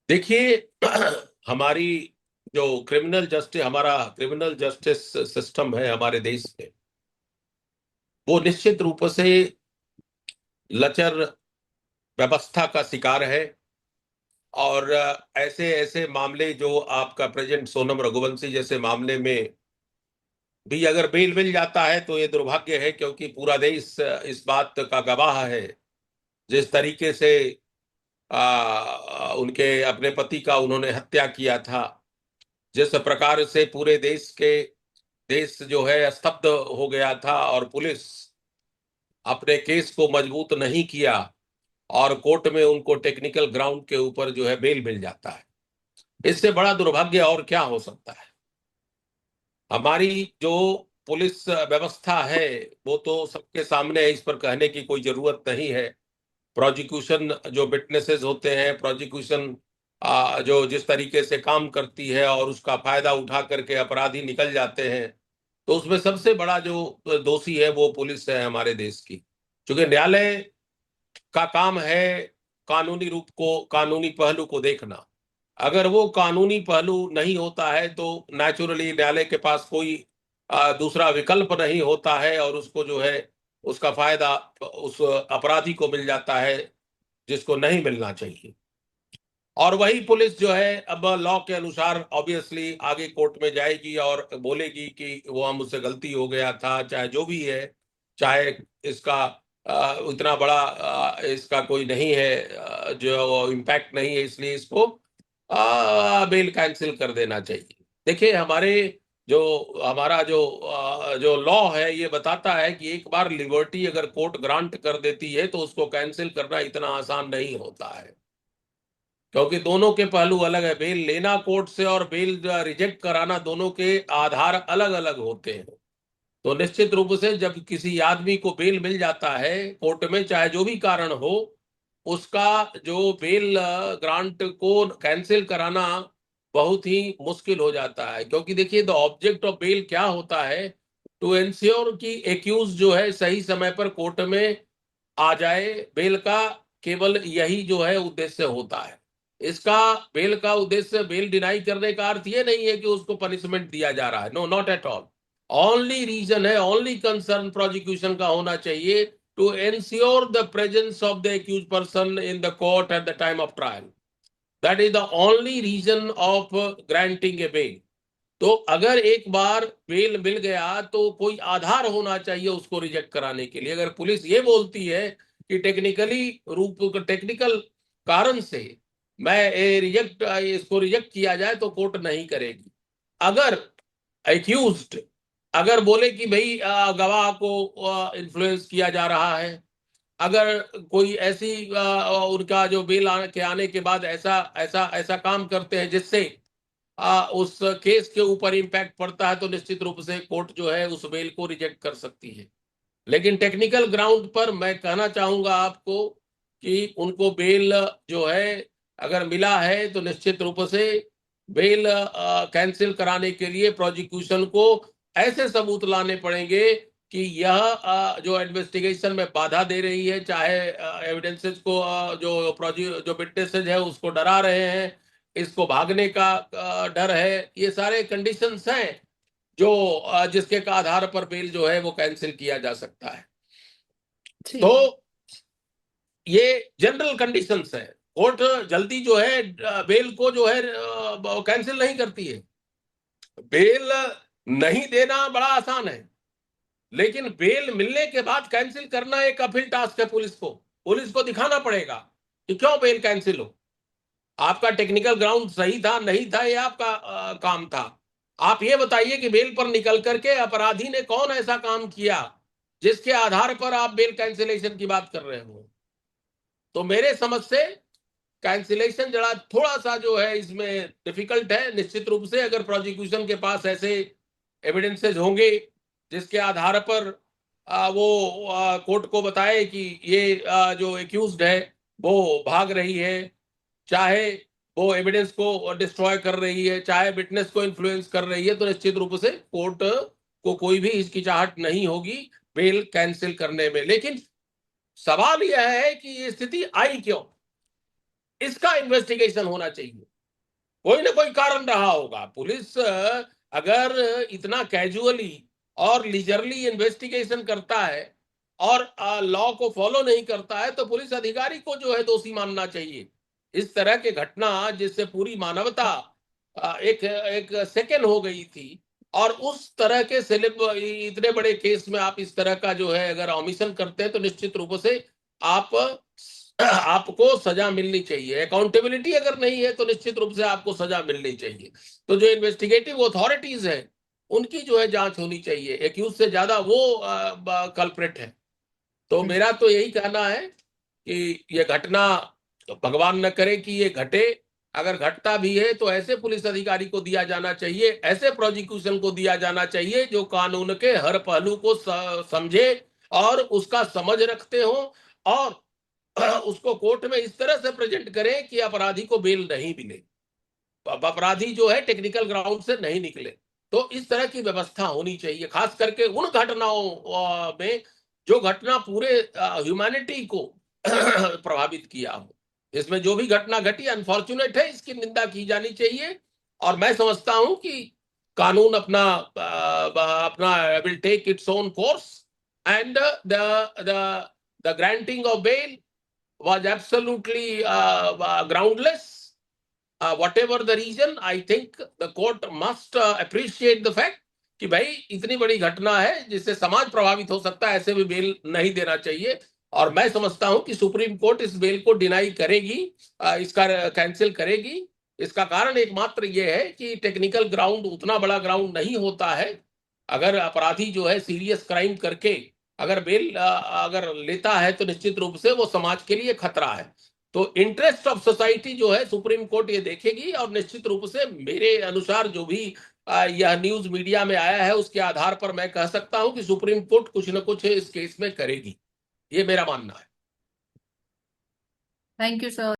देखिए हमारी जो हमारा क्रिमिनल जस्टिस सिस्टम है हमारे देश में, वो निश्चित रूप से लचर व्यवस्था का शिकार है। और ऐसे ऐसे मामले जो आपका प्रेजेंट सोनम रघुवंशी जैसे मामले में भी अगर बेल मिल जाता है तो ये दुर्भाग्य है, क्योंकि पूरा देश इस बात का गवाह है। जिस तरीके से उनके अपने पति का उन्होंने हत्या किया था, जिस प्रकार से पूरे देश जो है स्तब्ध हो गया था और पुलिस अपने केस को मजबूत नहीं किया, और कोर्ट में उनको टेक्निकल ग्राउंड के ऊपर जो है बेल मिल जाता है। इससे बड़ा दुर्भाग्य और क्या हो सकता है। हमारी जो पुलिस व्यवस्था है वो तो सबके सामने है, इस पर कहने की कोई जरूरत नहीं है। प्रोसिक्यूशन जो विटनेसेस होते हैं, प्रोसिक्यूशन जो जिस तरीके से काम करती है और उसका फायदा उठा करके अपराधी निकल जाते हैं, तो उसमें सबसे बड़ा जो दोषी है वो पुलिस है हमारे देश की। क्योंकि न्यायालय का काम है कानूनी पहलू को देखना। अगर वो कानूनी पहलू नहीं होता है तो नेचुरली न्यायालय के पास कोई दूसरा विकल्प नहीं होता है, और उसको जो है उसका फायदा उस अपराधी को मिल जाता है जिसको नहीं मिलना चाहिए। और वही पुलिस जो है अब लॉ के अनुसार ऑब्वियसली आगे कोर्ट में जाएगी और बोलेगी कि वो हमसे गलती हो गया था, चाहे जो भी है। चाहे इसका इतना बड़ा इसका कोई नहीं है, जो इम्पैक्ट नहीं है, इसलिए इसको बेल कैंसिल कर देना चाहिए। देखिए जो हमारा जो लॉ है ये बताता है कि एक बार लिबर्टी अगर कोर्ट ग्रांट कर देती है तो उसको कैंसिल करना इतना आसान नहीं होता है, क्योंकि दोनों के पहलू अलग है। बेल लेना कोर्ट से और बेल रिजेक्ट कराना, दोनों के आधार अलग अलग होते हैं। तो निश्चित रूप से जब किसी आदमी को बेल मिल जाता है कोर्ट में, चाहे जो भी कारण हो, उसका जो बेल ग्रांट को कैंसिल कराना बहुत ही मुश्किल हो जाता है। क्योंकि देखिए, द ऑब्जेक्ट ऑफ बेल क्या होता है? टू एंश्योर कि एक्यूज जो है सही समय पर कोर्ट में आ जाए। बेल का केवल यही जो है उद्देश्य होता है। इसका बेल का उद्देश्य बेल डिनाई करने का अर्थ ये नहीं है कि उसको पनिशमेंट दिया जा रहा है। No, not at all. Only reason है, ओनली कंसर्न प्रोसिक्यूशन का होना चाहिए to ensure the presence of the accuse person in the court at the time of trial. That is the only reason of granting a bail. तो अगर एक बार bell मिल गया तो कोई आधार होना चाहिए उसको रिजेक्ट कराने के लिए। अगर पुलिस ये बोलती है कि टेक्निकल कारण से इसको रिजेक्ट किया जाए, तो कोर्ट नहीं करेगी। अगर एक्यूज्ड अगर बोले कि भाई गवाह को इन्फ्लुएंस किया जा रहा है, अगर कोई ऐसी उनका जो बेल के आने के बाद ऐसा ऐसा ऐसा काम करते हैं जिससे उस केस के ऊपर इम्पैक्ट पड़ता है, तो निश्चित रूप से कोर्ट जो है उस बेल को रिजेक्ट कर सकती है। लेकिन टेक्निकल ग्राउंड पर मैं कहना चाहूंगा आपको कि उनको बेल जो है अगर मिला है तो निश्चित रूप से बेल कैंसिल कराने के लिए प्रोसिक्यूशन को ऐसे सबूत लाने पड़ेंगे कि यह जो इन्वेस्टिगेशन में बाधा दे रही है, चाहे एविडेंसेस को जो विटनेसेस है उसको डरा रहे हैं, इसको भागने का डर है, ये सारे कंडीशंस हैं जो जिसके का आधार पर बेल जो है वो कैंसिल किया जा सकता है। जी। तो ये जनरल कंडीशंस है। कोर्ट जल्दी जो है बेल को जो है कैंसिल नहीं करती है। बेल नहीं देना बड़ा आसान है, लेकिन बेल मिलने के बाद कैंसिल करना एक अपहिल टास्क है। पुलिस को दिखाना पड़ेगा कि क्यों बेल कैंसिल हो। आपका टेक्निकल ग्राउंड सही था नहीं था, ये आपका काम था। आप ये बताइए कि बेल पर निकल करके अपराधी ने कौन ऐसा काम किया जिसके आधार पर आप बेल कैंसिलेशन की बात कर रहे हो। तो मेरे समझ से कैंसिलेशन जरा थोड़ा सा जो है इसमें डिफिकल्ट है। निश्चित रूप से अगर प्रोसिक्यूशन के पास ऐसे एविडेंसेस होंगे जिसके आधार पर वो कोर्ट को बताए कि ये जो एक्यूज्ड है वो भाग रही है, चाहे वो एविडेंस को डिस्ट्रॉय कर रही है, चाहे विटनेस को इन्फ्लुएंस कर रही है, तो निश्चित रूप से कोर्ट को कोई भी हिचकिचाहट नहीं होगी बेल कैंसिल करने में। लेकिन सवाल यह है कि ये स्थिति आई क्यों? इसका इन्वेस्टिगेशन होना चाहिए। कोई ना कोई कारण रहा होगा। पुलिस अगर इतना कैजुअली और लीजरली इन्वेस्टिगेशन करता है और लॉ को फॉलो नहीं करता है, तो पुलिस अधिकारी को जो है दोषी मानना चाहिए। इस तरह के घटना जिससे पूरी मानवता एक एक सेकेंड हो गई थी, और उस तरह के इतने बड़े केस में आप इस तरह का जो है अगर ऑमिशन करते हैं, तो निश्चित रूप से आप आपको सजा मिलनी चाहिए। अकाउंटेबिलिटी अगर नहीं है, तो निश्चित रूप से आपको सजा मिलनी चाहिए। तो जो इन्वेस्टिगेटिव अथॉरिटीज है, उनकी जो है जांच होनी चाहिए। एक्यूज से ज्यादा वो कल्प्रिट है। तो मेरा तो यही कहना है कि ये घटना, तो भगवान न करे कि ये घटे, अगर घटता भी है तो ऐसे पुलिस अधिकारी को दिया जाना चाहिए, ऐसे प्रोसिक्यूशन को दिया जाना चाहिए जो कानून के हर पहलू को समझे और उसका समझ रखते हो, और उसको कोर्ट में इस तरह से प्रेजेंट करें कि अपराधी को बेल नहीं मिले, अपराधी जो है टेक्निकल ग्राउंड से नहीं निकले। तो इस तरह की व्यवस्था होनी चाहिए, खास करके उन घटनाओं में जो घटना पूरे ह्यूमैनिटी को प्रभावित किया हो। इसमें जो भी घटना घटी अनफॉर्चुनेट है, इसकी निंदा की जानी चाहिए। और मैं समझता हूं कि कानून अपना will take its own course, and the granting of bail was absolutely groundless. Whatever the reason, I think the court must appreciate the fact कि भाई इतनी बड़ी घटना है जिससे समाज प्रभावित हो सकता है, ऐसे भी बेल नहीं देना चाहिए। और मैं समझता हूं कि सुप्रीम कोर्ट इस बेल को डिनाई करेगी, इसका कैंसिल करेगी। इसका कारण एकमात्र ये है कि टेक्निकल ग्राउंड उतना बड़ा ग्राउंड नहीं होता है। अगर अपराधी जो है सीरियस क्राइम करके अगर बेल अगर लेता है, तो निश्चित रूप से वो समाज के लिए खतरा है। तो इंटरेस्ट ऑफ सोसाइटी जो है सुप्रीम कोर्ट ये देखेगी, और निश्चित रूप से मेरे अनुसार जो भी यह न्यूज मीडिया में आया है, उसके आधार पर मैं कह सकता हूं कि सुप्रीम कोर्ट कुछ न कुछ इस केस में करेगी। ये मेरा मानना है। Thank you sir.